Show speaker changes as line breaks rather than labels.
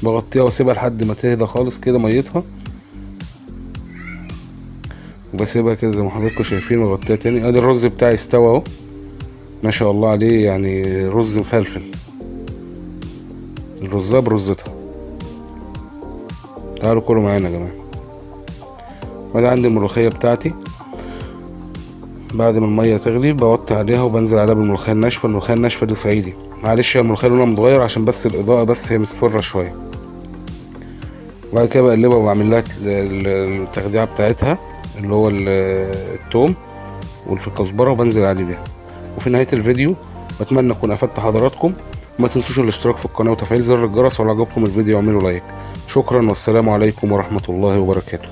بغطيها واسيبها لحد ما تهدى خالص كده ميتها، وبسيبها كده زي ما حضراتكم شايفين واغطيها تاني. ادي الرز بتاعي استوى اهو، ما شاء الله عليه، يعني رز مفلفل، الرزة برزتها. تعالوا كلوا معانا يا جماعه. وادي عندي الملوخيه بتاعتي، بعد ما الميه تغلي بوطي عليها وبنزل عليها بالملوخيه الناشفه. الملوخيه الناشفه دي صعيدي، معلش هي الملوخيه لونها متغير عشان بس الاضاءه، بس هي مصفرة شويه. وبعد كده بقلبها وبعمل لها التخديعه بتاعتها اللي هو التوم والكزبره، وبنزل عليه بيها. وفي نهايه الفيديو بتمنى اكون افدت حضراتكم، وما تنسوش الاشتراك في القناه وتفعيل زر الجرس، ولو عجبكم الفيديو اعملوا لايك. شكرا، والسلام عليكم ورحمه الله وبركاته.